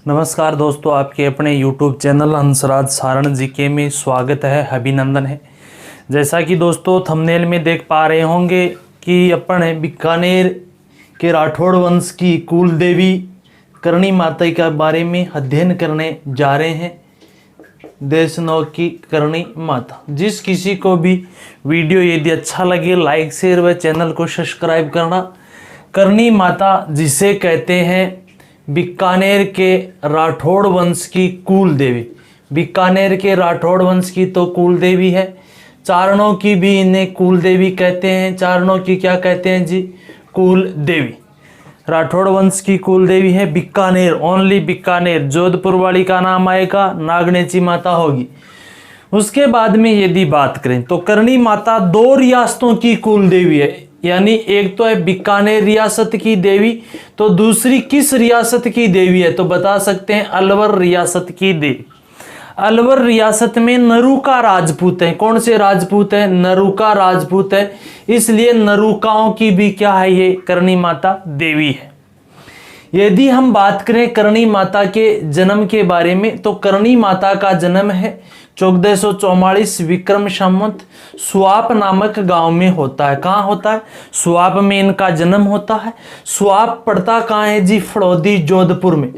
नमस्कार दोस्तों, आपके अपने YouTube channel Hansraj Saran GK में स्वागत है, अभिनंदन है। जैसा कि दोस्तों थंबनेल में देख पा रहे होंगे कि अपन बीकानेर के राठौड़ वंश की कुल देवी करणी माता के बारे में अध्ययन करने जा रहे हैं। देशनौ की करणी माता। जिस किसी को भी वीडियो यदि अच्छा लगे लाइक शेयर व चैनल को सब्सक्राइब करना। करणी माता जिसे कहते हैं बीकानेर के राठौड़ वंश की कुल देवी। बीकानेर के राठौड़ वंश की तो कुल देवी है। चारणों की भी इन्हें कुल देवी कहते हैं। चारणों की क्या कहते हैं जी? कुल देवी। राठौड़ वंश की कुल देवी है बीकानेर, ओनली बीकानेर। जोधपुर वाली का नाम आएगा, नागनेची माता होगी। उसके बाद में यदि बात करें तो करणी माता दो रियासतों की कुल देवी है, यानी एक तो है बीकानेर रियासत की देवी, तो दूसरी किस रियासत की देवी है तो बता सकते हैं अलवर रियासत की देवी। अलवर रियासत में नरूका राजपूत है। कौन से राजपूत है? नरूका राजपूत है, इसलिए नरूकाओं की भी क्या है? ये करणी माता देवी है। यदि हम बात करें करणी माता के जन्म के बारे में तो करणी माता का जन्म है 1444 विक्रम संवत सुआप नामक गांव में होता है। कहाँ होता है? सुआप में इनका जन्म होता है। सुआप पड़ता कहाँ है जी? फलोदी जोधपुर में।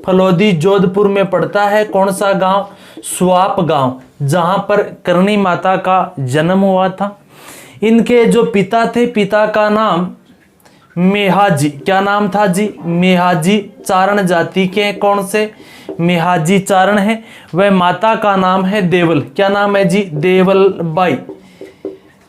फलोदी जोधपुर में पड़ता है। कौन सा गांव? सुआप गांव, जहां पर करणी माता का जन्म हुआ था। इनके जो पिता थे, पिता का नाम मेहाजी। क्या नाम था जी? मेहाजी। चारण जाति के कौन से? मेहाजी चारण है। वह माता का नाम है देवल। क्या नाम है जी? देवल बाई।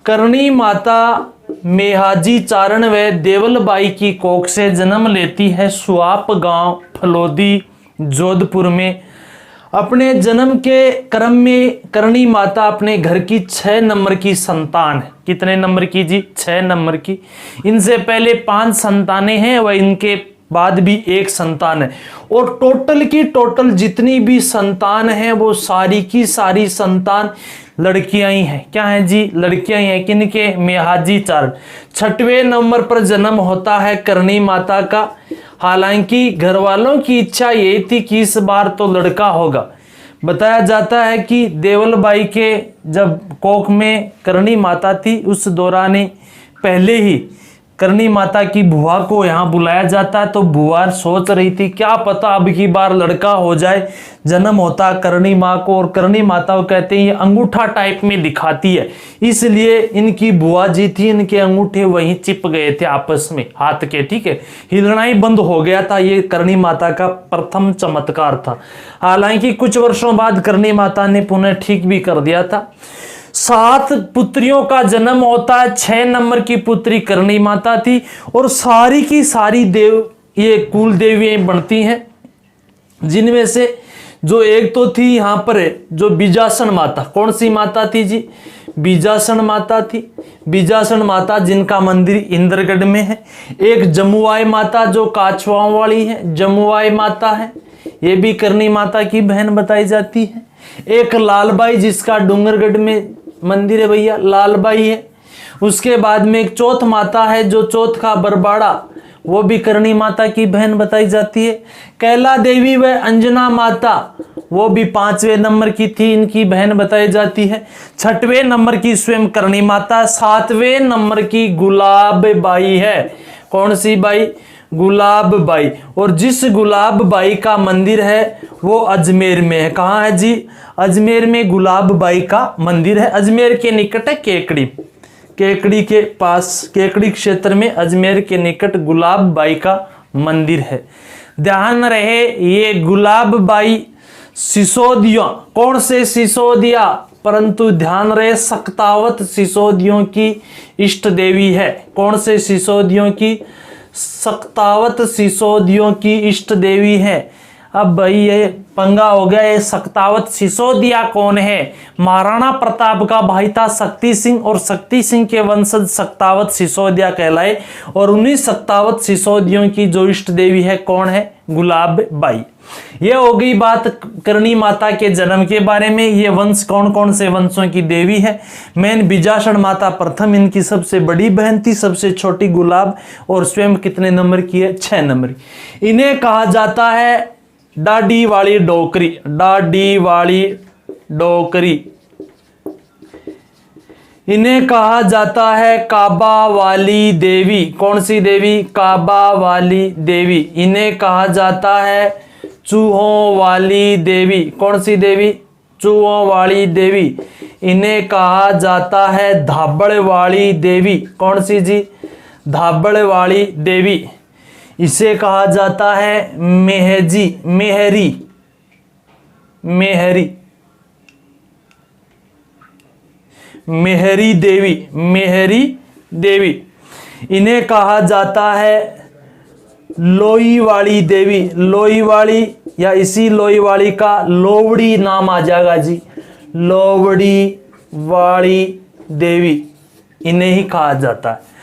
करणी माता मेहाजी चारण व देवल बाई की कोख से जन्म लेती है सुआप गांव फलोदी जोधपुर में। अपने जन्म के क्रम में करणी माता अपने घर की 6 नंबर की संतान है। कितने नंबर की जी? 6 नंबर की। इनसे पहले 5 संतानें हैं व इनके बाद भी 1 संतान है। और टोटल की टोटल जितनी भी संतान है वो सारी की सारी संतान लड़कियां ही हैं। क्या है जी? लड़कियां ही हैं। किनके? मेहाजी चारण। 6वें नंबर पर जन्म होता है करणी माता का। हालांकि घर वालों की इच्छा यही थी कि इस बार तो लड़का होगा। बताया जाता है कि देवल बाई के जब कोख में करणी माता थी उस दौरान ही पहले ही करणी माता की बुआ को यहाँ बुलाया जाता है। तो बुआ सोच रही थी क्या पता अब की बार लड़का हो जाए। जन्म होता करणी माँ को, और करणी माता को कहते हैं ये अंगूठा टाइप में दिखाती है, इसलिए इनकी बुआ जी थी, इनके अंगूठे वहीं चिप गए थे आपस में हाथ के। ठीक है, हिलना ही बंद हो गया था। ये करणी माता का प्रथम चमत्कार था। हालांकि कुछ वर्षों बाद करणी माता ने पुनः ठीक भी कर दिया था। 7 पुत्रियों का जन्म होता है। 6 नंबर की पुत्री करणी माता थी और सारी की सारी ये कुल देवियां बनती हैं, जिनमें से जो एक तो थी यहाँ पर जो बीजासन माता। कौन सी माता थी जी? बीजासन माता थी। बीजासन माता जिनका मंदिर इंद्रगढ़ में है। एक जमुआई माता जो काछवाओं वाली है, जमुआई माता है, ये भी करणी माता की बहन बताई जाती है। एक लालबाई जिसका डूंगरगढ़ में मंदिर है भैया, लालबाई है। उसके बाद में एक चौथ माता है जो चौथ का बरबाड़ा, वो भी करणी माता की बहन बताई जाती है। कैला देवी व अंजना माता, वो भी 5वें नंबर की थी, इनकी बहन बताई जाती है। 6वें नंबर की स्वयं करणी माता। 7वें नंबर की गुलाब बाई है। कौन सी बाई? Gulab by. और जिस गुलाब बाई का मंदिर है वो अजमेर में है। कहाँ है जी? अजमेर में गुलाब बाई का मंदिर है। अजमेर के निकट है केकड़ी, केकड़ी के पास, केकड़ी क्षेत्र में अजमेर के निकट गुलाब बाई का मंदिर है। ध्यान रहे ये गुलाब बाई सिसोदिया। कौन से सिसोदिया? परंतु ध्यान रहे सक्तावत सिसोदियों की इष्ट देवी है। कौन से सिसोदियों की? सक्तावत सिसोदियों की इष्ट देवी है। अब भाई ये पंगा हो गया, ये सक्तावत सिसोदिया कौन है? महाराणा प्रताप का भाई था शक्ति सिंह, और शक्ति सिंह के वंशज सक्तावत सिसोदिया कहलाए। और उन्हीं सक्तावत सिसोदियों की जो इष्ट देवी है कौन है? गुलाब बाई। ये हो गई बात करणी माता के जन्म के बारे में। ये वंश कौन कौन से वंशों की देवी है? मेन बीजासन माता प्रथम, इनकी सबसे बड़ी बहन थी, सबसे छोटी गुलाब, और स्वयं कितने नंबर की है? 6 नंबर। इन्हें कहा जाता है डाडी वाली डोकरी, डाडी वाली डोकरी। इन्हें कहा जाता है काबा वाली देवी। कौन सी देवी? काबा वाली देवी। इन्हें कहा जाता है चूहों वाली देवी। कौन सी देवी? चूहों वाली देवी। इन्हें कहा जाता है धाबड़ वाली देवी। कौन सी जी? धाबड़ वाली देवी। इसे कहा जाता है मेहजी, मेहरी, मेहरी, मेहरी देवी, मेहरी देवी। इन्हें कहा जाता है लोई वाली देवी, लोई वाली, या इसी लोई वाली का लोवड़ी नाम आ जाएगा जी, लोवड़ी वाली देवी। इन्हें ही कहा जाता है।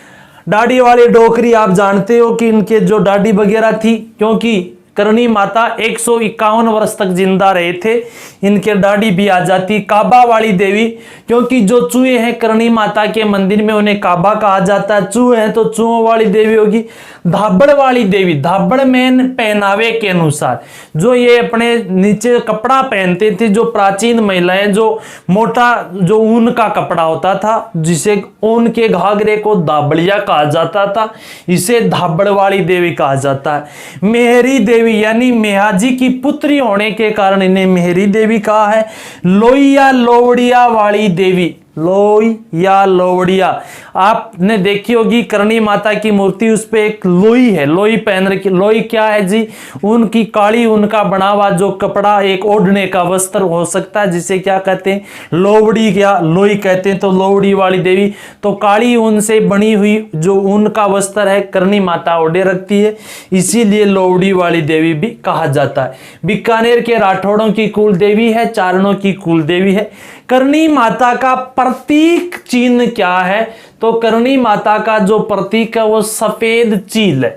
डाडी वाली डोकरी, आप जानते हो कि इनके जो डाडी वगैरह थी, क्योंकि करणी माता 151 वर्ष तक जिंदा रहे थे, इनके डाडी भी आ जाती। काबा वाली देवी, क्योंकि जो चूहे हैं करणी माता के मंदिर में उन्हें काबा कहा जाता है। चूहे हैं तो चूहों वाली देवी होगी। धाबड़ वाली देवी, धाबड़ में पहनावे के अनुसार जो ये अपने नीचे कपड़ा पहनते थे, जो प्राचीन महिलाएं, जो मोटा जो ऊन का कपड़ा होता था, जिसे ऊन के घाघरे को धाबड़िया कहा जाता था, इसे धाबड़ वाली देवी कहा जाता है। मेहरी देवी यानी मेहाजी की पुत्री होने के कारण इन्हें मेहरी देवी कहा है। लोइया लोवड़िया वाली देवी, लोई या लोवड़िया, आपने देखी होगी करणी माता की मूर्ति, उस पे एक लोई है, लोई पहन रखी। लोई क्या है जी? उनकी काली ऊन का बना हुआ जो कपड़ा, एक ओढ़ने का वस्त्र हो सकता है, जिसे क्या कहते हैं? लोवड़ी या लोई कहते हैं। तो लोवड़ी वाली देवी, तो काली ऊन से बनी हुई जो ऊन का वस्त्र है करणी माता ओढ़े रखती है, इसीलिए लोवड़ी वाली देवी भी कहा जाता है। बीकानेर के राठौड़ों की कुल देवी है, चारणों की कुल देवी है। करणी माता का प्रतीक चिन्ह क्या है? तो करणी माता का जो प्रतीक है वो सफेद चील है।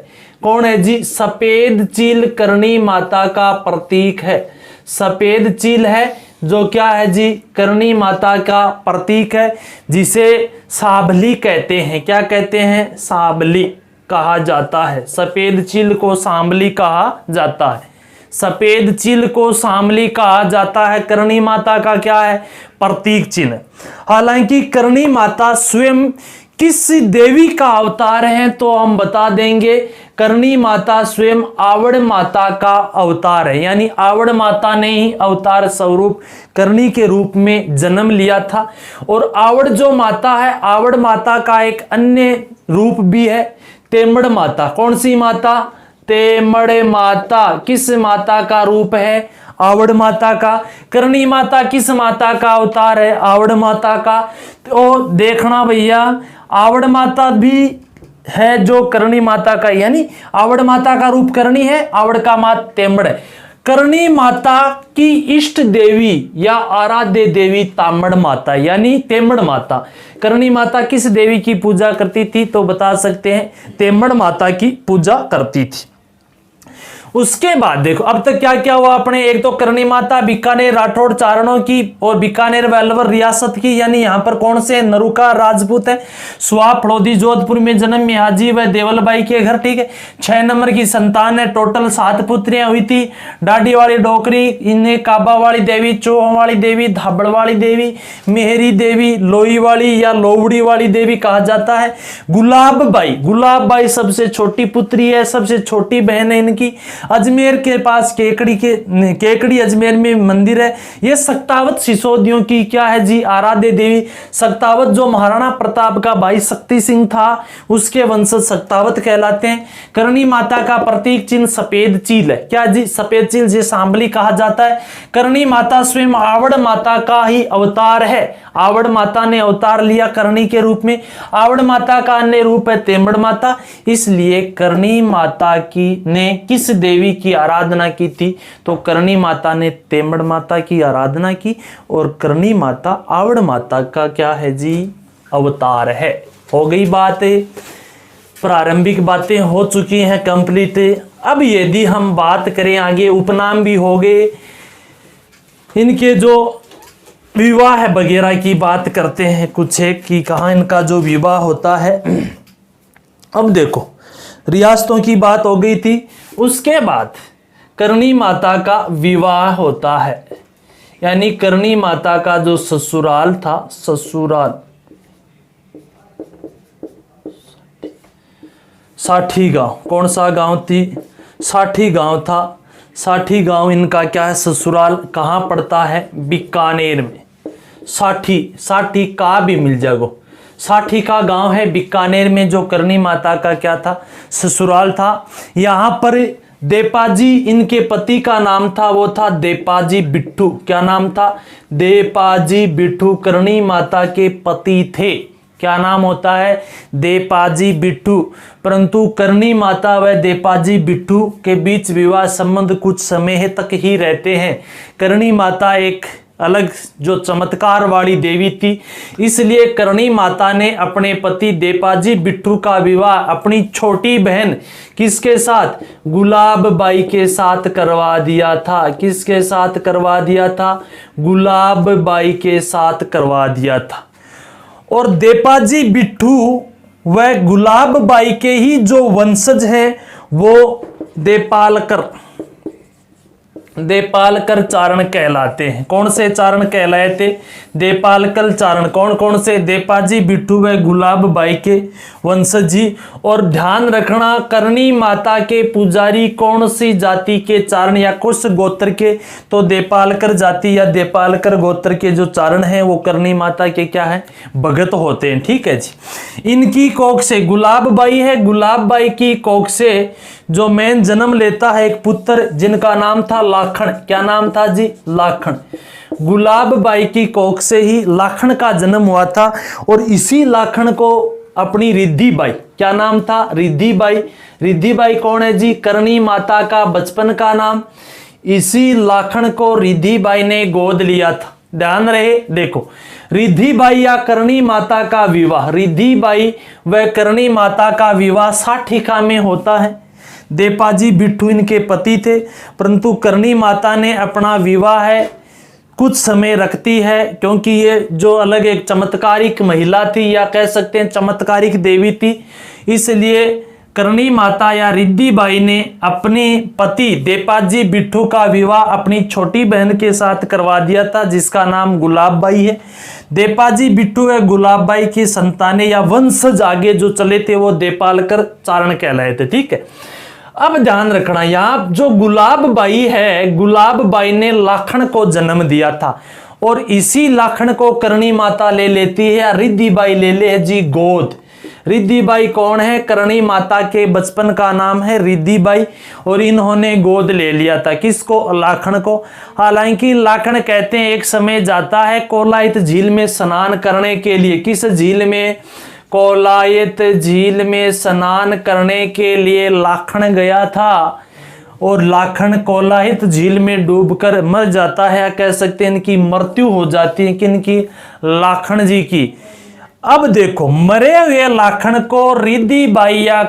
कौन है जी? सफेद चील करणी माता का प्रतीक है। सफेद चील है जो क्या है जी? करणी माता का प्रतीक है, जिसे साबली कहते हैं। क्या कहते हैं? साबली कहा जाता है। सफेद चील को सांबली कहा जाता है। सफेद चील को सांबली कहा जाता है। करणी माता का क्या है? प्रतीक चिन्ह। हालांकि करणी माता स्वयं किस देवी का अवतार है तो हम बता देंगे, करणी माता स्वयं आवड़ माता का अवतार है। यानी आवड़ माता ने ही अवतार स्वरूप करणी के रूप में जन्म लिया था। और आवड़ जो माता है, आवड़ माता का एक अन्य रूप भी है, तेमड़ माता। कौन सी माता? तेमड़ माता। किस माता का रूप है? आवड़ माता का। करणी माता किस माता का अवतार है? आवड़ माता का। तो देखना भैया, आवड़ माता भी है जो करणी माता का, यानी आवड़ माता का रूप करणी है, आवड़ का माता तेमड़ है। करणी माता की इष्ट देवी या आराध्य देवी तामड़ माता यानी तेमड़ माता। करणी माता किस देवी की पूजा करती थी तो बता सकते हैं, तेमड़ माता की पूजा करती थी। उसके बाद देखो अब तक क्या क्या हुआ अपने, एक तो करणी माता बीकानेर राठौड़ चारणों की और बीकानेर वेलवर रियासत की, यानी यहाँ पर कौन से नरुका राजपूत है। स्वाब फड़ौदी जोधपुर में जन्म मेहाजी व देवलबाई के घर, ठीक है। 6 नंबर की संतान है, टोटल 7 पुत्रियां हुई थी। डाडी वाली डोकरी, इन्हें काबा वाली देवी, चोहों वाली देवी, धाबड़ वाली देवी, मेहरी देवी, लोई वाली या लोवड़ी वाली देवी कहा जाता है। गुलाब बाई सबसे छोटी पुत्री है, सबसे छोटी बहन है इनकी। अजमेर के पास केकड़ी अजमेर में मंदिर है। ये सक्तावत सिसोदियों की क्या है जी? आराध्य देवी। सक्तावत जो महाराणा प्रताप का भाई शक्ति सिंह था उसके वंशज सक्तावत कहलाते हैं। करणी माता का प्रतीक चिन्ह सफेद चील है। क्या जी? सफेद चील, जिसे सांबली कहा जाता है। करणी माता स्वयं आवड़ माता का ही अवतार है। आवड़ माता ने अवतार लिया करणी के रूप में। आवड़ माता का अन्य रूप है तेमड़ माता। इसलिए करणी माता की ने किस देवी की आराधना की थी तो करणी माता ने तेमड़ माता की आराधना की, और करणी माता आवड़ माता का क्या है जी? अवतार है। हो गई बात है, प्रारंभिक बातें हो चुकी हैं कंप्लीट। अब यदि हम बात करें आगे, उपनाम भी हो गए, इनके जो विवाह वगैरह की बात करते हैं कुछ एक कि कहाँ इनका जो विवाह होता है। अब देखो, रियासतों की बात हो गई थी। उसके बाद करणी माता का विवाह होता है, यानी करणी माता का जो ससुराल था, ससुराल साठी गांव, कौन सा गांव थी? साठी गांव था। साठी गांव इनका क्या है? ससुराल। कहाँ पड़ता है? बीकानेर में। साठी, साठी का भी मिल जाएगा। साठी का गांव है बीकानेर में, जो करणी माता का क्या था? ससुराल था। यहाँ पर देपाजी इनके पति का नाम था, वो था देपाजी बिट्टू। क्या नाम था? देपाजी बिट्टू करणी माता के पति थे। क्या नाम होता है? देपाजी बिट्टू। परंतु करणी माता व देपाजी बिट्टू के बीच विवाह संबंध कुछ समय तक ही रहते हैं। करणी माता एक अलग जो चमत्कार वाली देवी थी, इसलिए करणी माता ने अपने पति देपाजी बिट्टू का विवाह अपनी छोटी बहन किसके साथ? गुलाब बाई के साथ करवा दिया था। किसके साथ करवा दिया था? गुलाब बाई के साथ करवा दिया था। और देपाजी बिट्टू व गुलाब बाई के ही जो वंशज है वो देपालकर चारण कहलाते हैं। कौन से चारण कहलाए थे? देपालकर चारण। कौन कौन से? देपाजी बिट्टू व गुलाब बाई के वंशज जी। और ध्यान रखना, करणी माता के पुजारी कौन सी जाति के चारण या कुछ गोत्र के? तो देपालकर जाति या देपालकर गोत्र के जो चारण हैं वो करणी माता के क्या है? भगत होते हैं। ठीक है जी। इनकी कोख से गुलाब बाई है, गुलाब बाई की कोख से जो मैन जन्म लेता है एक पुत्र जिनका नाम था लाखन। क्या नाम था जी? लाखन। गुलाब बाई की कोख से ही लाखन का जन्म हुआ था। और इसी लाखन को अपनी रिद्धि बाई, क्या नाम था? रिद्धि बाई। रिद्धि बाई कौन है जी? करणी माता का बचपन का नाम। इसी लाखन को रिद्धि बाई ने गोद लिया था। ध्यान रहे, देखो, रिद्धि बाई या करणी माता का विवाह, रिद्धि बाई व करणी माता का विवाह साठिका में होता है। देपाजी बिट्टू इनके पति थे, परंतु करणी माता ने अपना विवाह है कुछ समय रखती है, क्योंकि ये जो अलग एक चमत्कारिक महिला थी या कह सकते हैं चमत्कारिक देवी थी, इसलिए करणी माता या रिद्धि बाई ने अपने पति देपाजी बिट्टू का विवाह अपनी छोटी बहन के साथ करवा दिया था, जिसका नाम गुलाब बाई है। देपाजी बिट्टू व गुलाब बाई की संतानें या वंशज आगे जो चले थे वो देपालकर चारण कहलाए थे। ठीक है। अब ध्यान रखना, यहाँ जो गुलाब बाई है, गुलाब बाई ने लाखन को जन्म दिया था और इसी लाखन को करणी माता ले लेती है या रिद्धि बाई ले ले जी गोद। रिद्धि बाई कौन है? करणी माता के बचपन का नाम है रिद्धि बाई, और इन्होंने गोद ले लिया था किसको? लाखन को। हालांकि लाखन कहते हैं एक समय जाता है कोलायत झील में स्नान करने के लिए। किस झील में? कोलायत झील में स्नान करने के लिए लाखन गया था, और लाखन कोलायत झील में डूबकर मर जाता है, कह सकते हैं इनकी मृत्यु हो जाती है। किनकी? लाखन जी की। अब देखो, मरे हुए लाखन को रिद्धि बाई या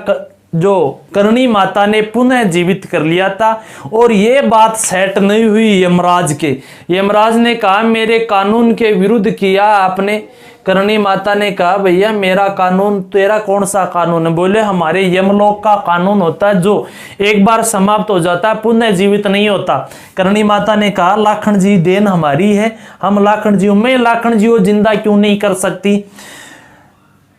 जो करणी माता ने पुनः जीवित कर लिया था, और ये बात सेट नहीं हुई यमराज के। यमराज ने कहा मेरे कानून के विरुद्ध किया आपने। करणी माता ने कहा भैया मेरा कानून, तेरा कौन सा कानून है? बोले हमारे यमलोक का कानून होता है जो एक बार समाप्त हो जाता है पुनः जीवित नहीं होता। करणी माता ने कहा लाखन जी देन हमारी है, हम लाखन जी, मैं लाखन जी को जिंदा क्यों नहीं कर सकती?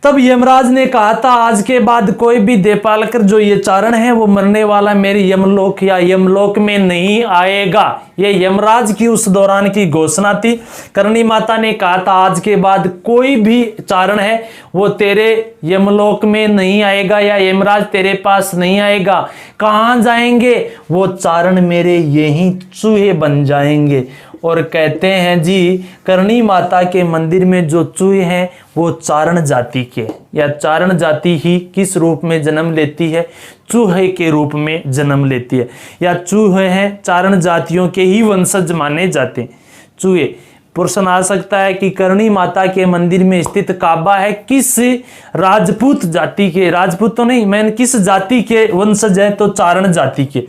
तब यमराज ने कहा था आज के बाद कोई भी देपालकर जो ये चारण है वो मरने वाला मेरे यमलोक या यमलोक में नहीं आएगा। ये यमराज की उस दौरान की घोषणा थी। करणी माता ने कहा था आज के बाद कोई भी चारण है वो तेरे यमलोक में नहीं आएगा या यमराज तेरे पास नहीं आएगा। कहाँ जाएंगे? वो चारण मेरे यही चूहे बन जाएंगे। और कहते हैं जी करणी माता के मंदिर में जो चूहे हैं वो चारण जाति के, या चारण जाति ही किस रूप में जन्म लेती है? चूहे के रूप में जन्म लेती है, या चूहे हैं चारण जातियों के ही वंशज माने जाते हैं चूहे। प्रश्न आ सकता है कि करणी माता के मंदिर में स्थित काबा है किस राजपूत जाति के? राजपूत तो नहीं, मैंने किस जाति के वंशज है? तो चारण जाति के।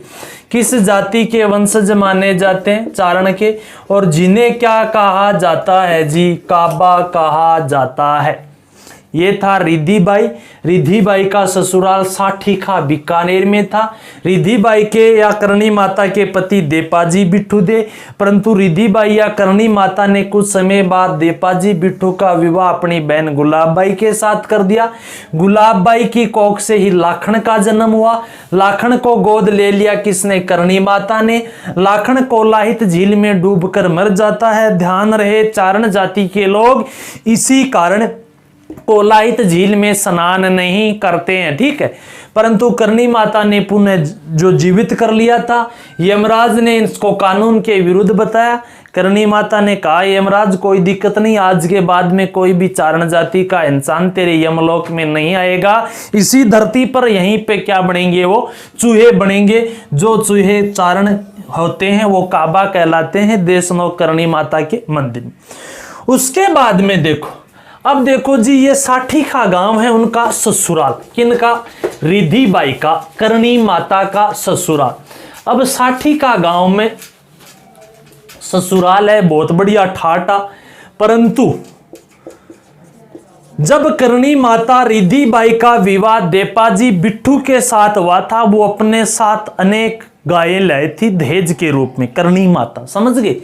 किस जाति के वंशज माने जाते हैं? चारण के। और जिन्हें क्या कहा जाता है जी? काबा कहा जाता है। ये था रिद्धिबाई। रिद्धिबाई का ससुराल साठीखा बीकानेर में था। रिद्धिबाई के या करणी माता के पति देपाजी बिट्ठू थे, परंतु रिद्धिबाई या करणी माता ने कुछ समय बाद देपाजी बिट्ठू का विवाह अपनी बहन गुलाबबाई के साथ कर दिया। गुलाबबाई की कोख से ही लाखन का जन्म हुआ। लाखन को गोद ले लिया किसने? करणी माता ने। लाखन कोलाहित झील में डूबकर मर जाता है। ध्यान रहे, चारण जाति के लोग इसी कारण कोलाहित झील में स्नान नहीं करते हैं, ठीक है। परंतु करणी माता ने पुनः जो जीवित कर लिया था, यमराज ने इसको कानून के विरुद्ध बताया। करणी माता ने कहा, यमराज कोई दिक्कत नहीं, आज के बाद में कोई भी चारण जाति का इंसान तेरे यमलोक में नहीं आएगा। इसी धरती पर यहीं पे क्या बनेंगे? वो चूहे बनेंगे। जो चूहे चारण होते हैं वो काबा कहलाते हैं, देशनोक करणी माता के मंदिर में। उसके बाद में देखो, अब देखो जी, ये साठीखा गांव है उनका ससुराल। किनका? रिद्धिबाई का, करणी माता का ससुराल। अब साठीखा गांव में ससुराल है, बहुत बढ़िया ठाठा। परंतु जब करणी माता रिद्धिबाई का विवाह देपाजी बिट्ठू के साथ हुआ था, वो अपने साथ अनेक गायें लाई थी दहेज के रूप में। करणी माता, समझ गए?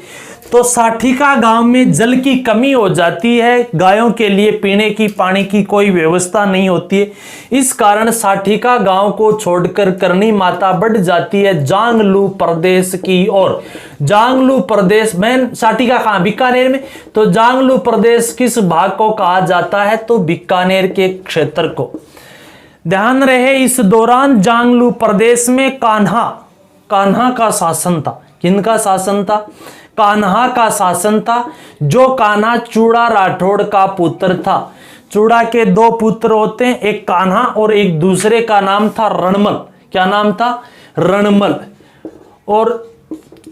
तो साठीखा गांव में जल की कमी हो जाती है, गायों के लिए पीने की पानी की कोई व्यवस्था नहीं होती है। इस कारण साठीखा गांव को छोड़कर करणी माता बढ़ जाती है जांगलू प्रदेश की ओर। जांगलू प्रदेश में, साठीखा कहां? बीकानेर में। तो जांगलू प्रदेश किस भाग को कहा जाता है? तो बीकानेर के क्षेत्र को। ध्यान रहे, इस दौरान जांगलू प्रदेश में कान्हा का शासन था। किनका शासन था? कान्हा का शासन था। जो कान्हा चूड़ा राठौड़ का पुत्र था। चूड़ा के दो पुत्र होते हैं, एक कान्हा और एक दूसरे का नाम था रणमल। क्या नाम था? रणमल। और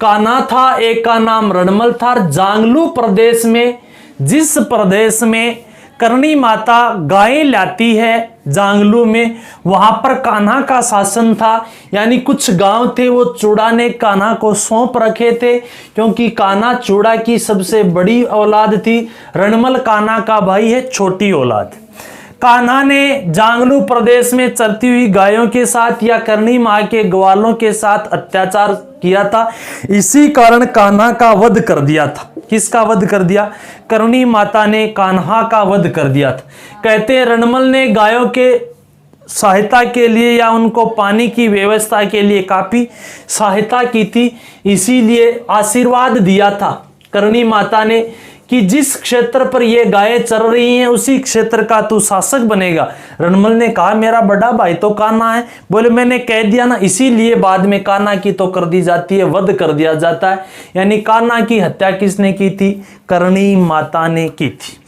कान्हा था, एक का नाम रणमल था। जांगलू प्रदेश में, जिस प्रदेश में करणी माता गायें लाती है जांगलू में, वहां पर कान्हा का शासन था। यानी कुछ गांव थे वो चूड़ा ने कान्हा को सौंप रखे थे, क्योंकि कान्हा चूड़ा की सबसे बड़ी औलाद थी, रणमल कान्हा का भाई है, छोटी औलाद। कान्हा ने जांगलू प्रदेश में चरती हुई गायों के साथ या करणी मां के ग्वालों के साथ अत्याचार किया था। इसी कारण कान्हा का वध कर दिया था। किसका वध कर दिया? करणी माता ने कान्हा का वध कर दिया था। कहते हैं रणमल ने गायों के सहायता के लिए या उनको पानी की व्यवस्था के लिए काफी सहायता की थी, इसीलिए आशीर्वाद दिया था करणी माता ने कि जिस क्षेत्र पर ये गायें चर रही हैं उसी क्षेत्र का तू शासक बनेगा। रणमल ने कहा, मेरा बड़ा भाई तो कान्हा है। बोले, मैंने कह दिया ना, इसीलिए बाद में कान्हा की तो कर दी जाती है, वध कर दिया जाता है। यानी कान्हा की हत्या किसने की थी? करणी माता ने की थी।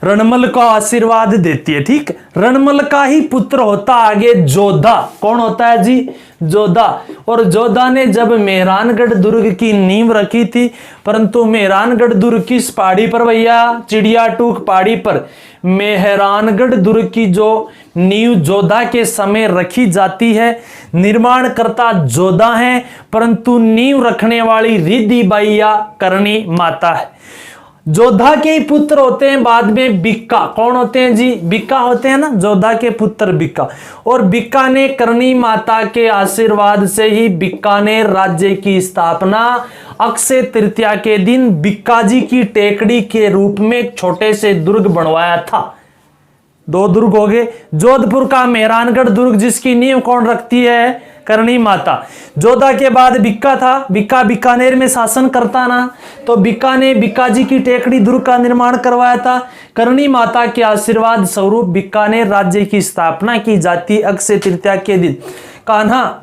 रणमल को आशीर्वाद देती है, ठीक। रणमल का ही पुत्र होता आगे जोधा। कौन होता है जी? जोधा। और जोधा ने जब मेहरानगढ़ दुर्ग की नींव रखी थी, परंतु मेहरानगढ़ दुर्ग किस पहाड़ी पर भैया? चिड़िया टूक पहाड़ी पर। मेहरानगढ़ दुर्ग की जो नींव जोधा के समय रखी जाती है, निर्माणकर्ता जोधा है, परंतु नींव रखने वाली रिद्धिबाई या करणी माता है। जोधा के ही पुत्र होते हैं बाद में बिक्का। कौन होते हैं जी? बिक्का होते हैं ना, जोधा के पुत्र बिक्का। और बिक्का ने करणी माता के आशीर्वाद से ही बीकानेर राज्य की स्थापना अक्षय तृतीया के दिन बिक्काजी की टेकड़ी के रूप में एक छोटे से दुर्ग बनवाया था। दो दुर्ग हो गए, जोधपुर का मेहरानगढ़ दुर्ग जिसकी नींव कौन रखती है? करणी माता। जोधा के बाद बिक्का था, बिक्का बीकानेर में शासन करता ना, तो बिक्का ने बिक्काजी की टेकड़ी दुर्ग का निर्माण करवाया था। करणी माता के आशीर्वाद स्वरूप बीकानेर राज्य की स्थापना की जाती अक्षय तृतीया के दिन। कान्हा,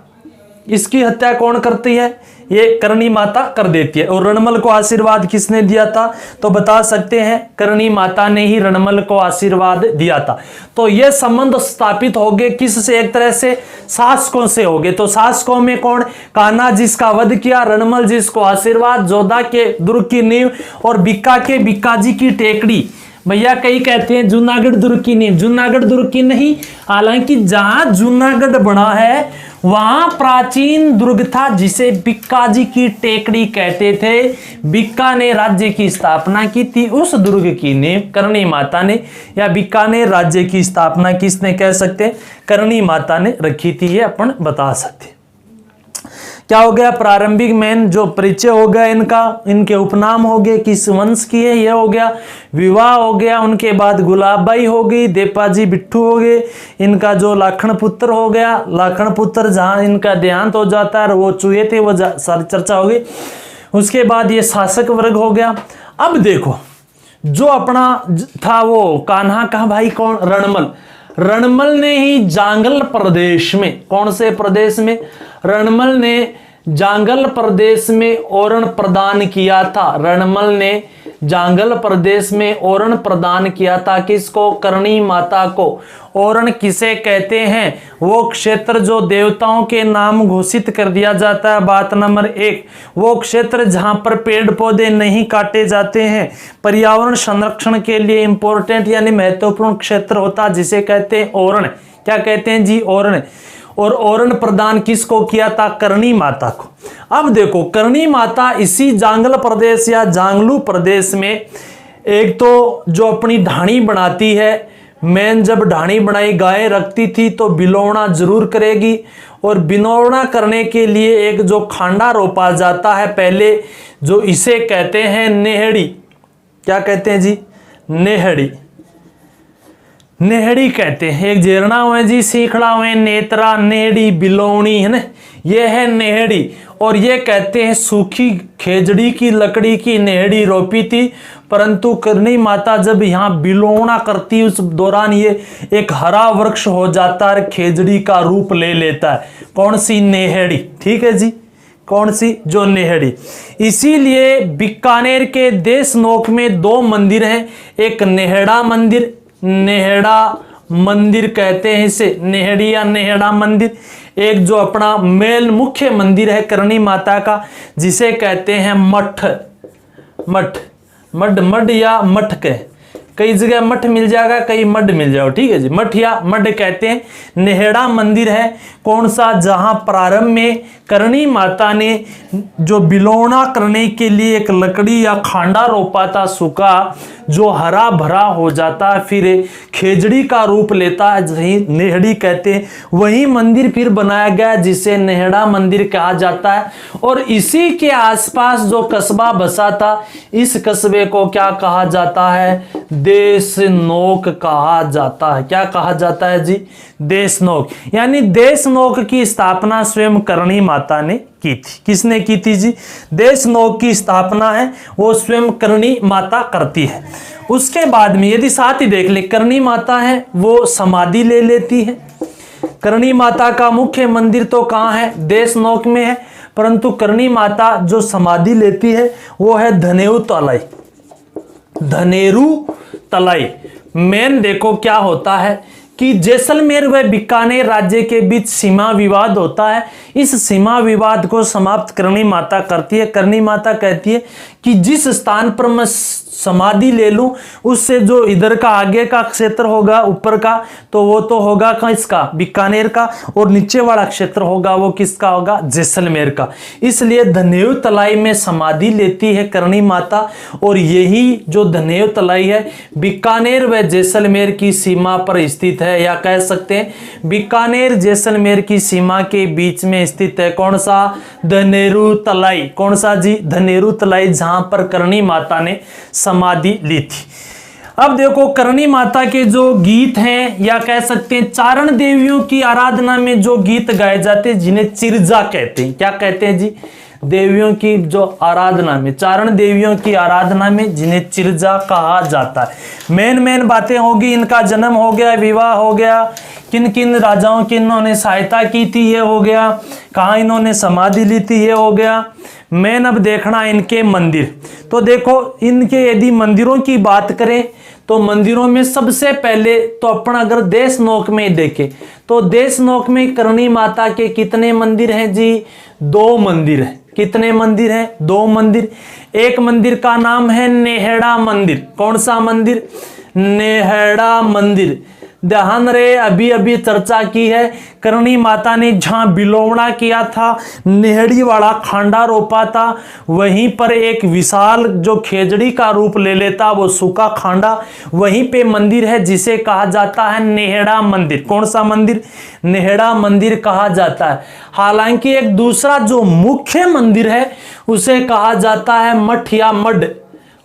इसकी हत्या कौन करती है? ये करणी माता कर देती है। और रणमल को आशीर्वाद किसने दिया था? तो बता सकते हैं करणी माता ने ही रणमल को आशीर्वाद दिया था। तो ये संबंध स्थापित हो गए किससे? एक तरह से शासकों से हो गए। तो शासकों में कौन? कान्हा जिसका वध किया, रणमल जिसको आशीर्वाद, जोधा के दुर्ग की नींव, और बिक्का के बिक्काजी की टेकड़ी। भैया कई कहते हैं जूनागढ़ दुर्ग की नींव, जूनागढ़ दुर्ग की नहीं। हालांकि जहां जूनागढ़ बना है वहां प्राचीन दुर्ग था जिसे बिक्काजी की टेकड़ी कहते थे। बीकानेर राज्य की स्थापना की थी, उस दुर्ग की नींव करणी माता ने, या बीकानेर राज्य की स्थापना किसने कह सकते हैं, करणी माता ने रखी थी, ये अपन बता सकते। क्या हो गया, प्रारंभिक मेन जो परिचय हो गया इनका, इनके उपनाम हो गए, किस वंश की है ये हो गया, विवाह हो गया, उनके बाद गुलाबबाई हो गई, देपाजी बिट्ठू हो गए, इनका जो लाखन पुत्र हो गया, लाखन पुत्र जहां इनका देहांत हो जाता है वो चूहे थे, वो सारी चर्चा हो गई। उसके बाद ये शासक वर्ग हो गया। अब देखो जो अपना था वो कान्हा का भाई कौन, रणमल। रणमल ने ही जांगल प्रदेश में, कौन से प्रदेश में, रणमल ने जांगल प्रदेश में ओरण प्रदान किया था। रणमल ने जांगल प्रदेश में ओरण प्रदान किया था, किसको, करणी माता को। ओरण किसे कहते हैं, वो क्षेत्र जो देवताओं के नाम घोषित कर दिया जाता है। बात नंबर 1, वो क्षेत्र जहां पर पेड़ पौधे नहीं काटे जाते हैं, पर्यावरण संरक्षण के लिए इंपॉर्टेंट यानी महत्वपूर्ण क्षेत्र होता है, जिसे कहते हैं ओरण। क्या कहते हैं जी, ओरण। और ओरण प्रदान किसको किया था, करणी माता को। अब देखो करणी माता इसी जांगल प्रदेश या जांगलू प्रदेश में एक तो जो अपनी ढाणी बनाती है, मैन जब ढाणी बनाई गाय रखती थी तो बिलौना जरूर करेगी, और बिनौना करने के लिए एक जो खांडा रोपा जाता है पहले, जो इसे कहते हैं नेहड़ी। क्या कहते हैं जी, नेहड़ी। नेहड़ी कहते हैं। एक जेरना हुए जी, सीखड़ा हुए, नेत्रा, नेहड़ी, बिलौनी, है ना, ये है नेहड़ी। और ये कहते हैं सूखी खेजड़ी की लकड़ी की नेहड़ी रोपी थी, परंतु करणी माता जब यहाँ बिलौना करती उस दौरान ये एक हरा वृक्ष हो जाता है, खेजड़ी का रूप ले लेता है। कौन सी, नेहड़ी। ठीक है जी, कौन सी, जो नेहड़ी। इसीलिए बीकानेर के देशनोक में 2 मंदिर हैं, एक नेहड़ा मंदिर, नेहड़ा मंदिर कहते हैं इसे, नेहड़ी या नेहड़ा मंदिर। एक जो अपना मेल मुख्य मंदिर है करणी माता का, जिसे कहते हैं मठ। मठ, मड, मड या मठ के, कई जगह मठ मिल जाएगा, कई मड मिल जाओ। ठीक है जी, मठ या मड कहते हैं। नेहड़ा मंदिर है कौन सा, जहां प्रारंभ में करणी माता ने जो बिलौना करने के लिए एक लकड़ी या खांडा रोपा था सूखा, जो हरा भरा हो जाता है, फिर खेजड़ी का रूप लेता है, जही नेहड़ी कहते हैं। वही मंदिर फिर बनाया गया जिसे नेहड़ा मंदिर कहा जाता है। और इसी के आसपास जो कस्बा बसा था, इस कस्बे को क्या कहा जाता है, देशनोक कहा जाता है। क्या कहा जाता है जी, देशनोक। यानी देशनोक की स्थापना स्वयं करणी माता ने की थी। किसने की थी जी, देशनोक की स्थापना है वो स्वयं करणी माता करती है। उसके बाद में यदि साथ ही देख ले, करणी माता है वो समाधि ले लेती है। करणी माता का मुख्य मंदिर तो कहाँ है, देशनोक में है, परंतु करणी माता जो समाधि लेती है वो है धनेऊ तलाई। धनेरू तलाई। मेन देखो क्या होता है कि जैसलमेर व बीकानेर राज्य के बीच सीमा विवाद होता है। इस सीमा विवाद को समाप्त करणी माता करती है। करणी माता कहती है कि जिस स्थान पर मैं समाधि ले लूं, उससे जो इधर का आगे का क्षेत्र होगा ऊपर का, तो वो तो होगा किसका, बीकानेर का, और नीचे वाला क्षेत्र होगा वो किसका होगा, जैसलमेर का। इसलिए धनेऊ तलाई में समाधि लेती है करणी माता। और यही जो धनेऊ तलाई है बीकानेर व जैसलमेर की सीमा पर स्थित है, या कह सकते हैं बीकानेर जैसलमेर की सीमा के बीच में स्थित है। कौन सा, धनेरू तलाई। कौन सा जी, धनेरू तलाई, जहां पर करणी माता ने समाधि ली थी। अब देखो करणी माता के जो गीत हैं, या कह सकते हैं चारण देवियों की आराधना में जो गीत गाए जाते हैं, जिन्हें चिरजा कहते हैं। क्या कहते हैं जी, देवियों की जो आराधना में, चारण देवियों की आराधना में जिन्हें चिरजा कहा जाता है। मेन बातें होगी, इनका जन्म हो गया, विवाह हो गया, किन किन राजाओं की इन्होंने सहायता की थी ये हो गया, कहाँ इन्होंने समाधि ली थी ये हो गया। मेन अब देखना इनके मंदिर। तो देखो इनके यदि मंदिरों की बात करें तो मंदिरों में सबसे पहले तो अपन अगर देशनोक में देखें तो देशनोक में करणी माता के कितने मंदिर हैं जी, 2 मंदिर हैं। कितने मंदिर हैं, 2 मंदिर। एक मंदिर का नाम है नेहड़ा मंदिर। कौन सा मंदिर, नेहड़ा मंदिर। ध्यान रहे, अभी अभी चर्चा की है, करणी माता ने जहां बिलोवना किया था, नेहड़ी वाला खांडा रोपा था, वहीं पर एक विशाल जो खेजड़ी का रूप ले लेता वो सूखा खांडा, वहीं पे मंदिर है जिसे कहा जाता है नेहड़ा मंदिर। कौन सा मंदिर? नेहड़ा मंदिर कहा जाता है। हालांकि एक दूसरा जो मुख्य मंदिर है उसे कहा जाता है मठ या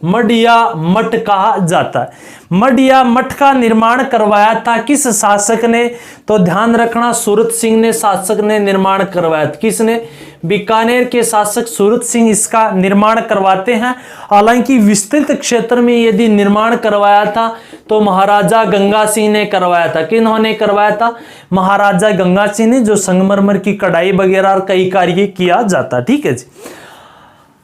मठ या मठ कहा जाता है। मठ या मठ का निर्माण करवाया था किस शासक ने? तो ध्यान रखना, सूरत सिंह ने शासक ने निर्माण करवाया था। किसने? बीकानेर के शासक सूरत सिंह इसका निर्माण करवाते हैं। हालांकि विस्तृत क्षेत्र में यदि निर्माण करवाया था तो महाराजा गंगा सिंह ने करवाया था। किन्होंने करवाया था? महाराजा गंगा सिंह ने, जो संगमरमर की कढ़ाई वगैरह और कई कार्य किया जाता। ठीक है जी।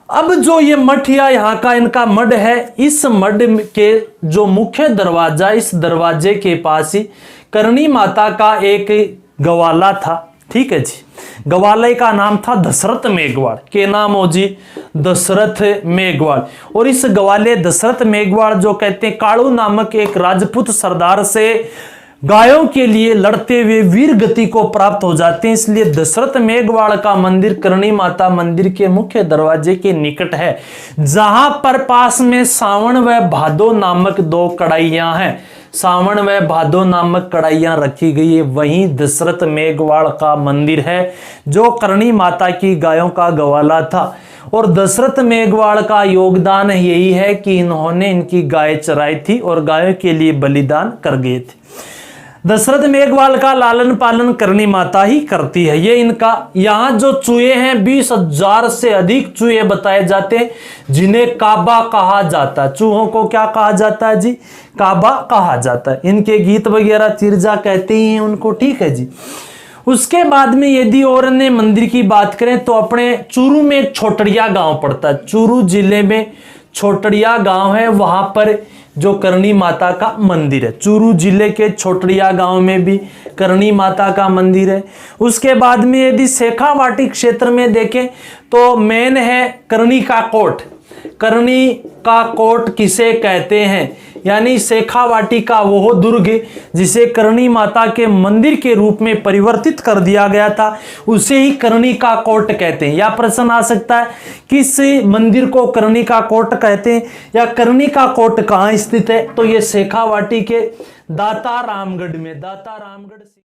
अब जो ये मठ या यहाँ का इनका मठ है, इस मठ के जो मुख्य दरवाजा, इस दरवाजे के पास ही करणी माता का एक गवाला था। ठीक है जी। गवाले का नाम था दशरथ मेघवाल। के नाम हो जी? दशरथ मेघवाल। और इस गवाले दशरथ मेघवाल जो कहते हैं कालू नामक एक राजपूत सरदार से गायों के लिए लड़ते हुए वीर गति को प्राप्त हो जाते हैं, इसलिए दशरथ मेघवाल का मंदिर करणी माता मंदिर के मुख्य दरवाजे के निकट है, जहां पर पास में सावन व भादो नामक दो कढ़ाइयां हैं। सावन व भादो नामक कढ़ाइयां रखी गई है, वहीं दशरथ मेघवाल का मंदिर है जो करणी माता की गायों का गवाला था। और दशरथ मेघवाल का योगदान यही है कि इन्होंने इनकी गाय चराई थी और गायों के लिए बलिदान कर गए थे। दशरथ मेघवाल का लालन पालन करणी माता ही करती है। ये इनका, यहाँ जो चूहे हैं 20,000 से अधिक चूहे बताए जाते हैं जिन्हें काबा कहा जाता है। चूहों को क्या कहा जाता है जी? काबा कहा जाता है। इनके गीत वगैरह तिरजा कहते ही हैं उनको। ठीक है जी। उसके बाद में यदि और अन्य मंदिर की बात करें तो अपने चूरू में एक छोटड़िया गांव पड़ता है। चूरू जिले में छोटड़िया गांव है, वहां पर जो करणी माता का मंदिर है। चूरू जिले के छोटड़िया गांव में भी करणी माता का मंदिर है। उसके बाद में यदि शेखावाटी क्षेत्र में देखें तो मेन है करणी का कोट। करणी का कोट किसे कहते हैं? यानी शेखावाटी का वो दुर्ग जिसे करणी माता के मंदिर के रूप में परिवर्तित कर दिया गया था, उसे ही करणी का कोट कहते हैं। या प्रश्न आ सकता है किस मंदिर को करणी का कोट कहते हैं या करणी का कोट कहाँ स्थित है? तो ये शेखावाटी के दाता रामगढ़ में, दाता रामगढ़।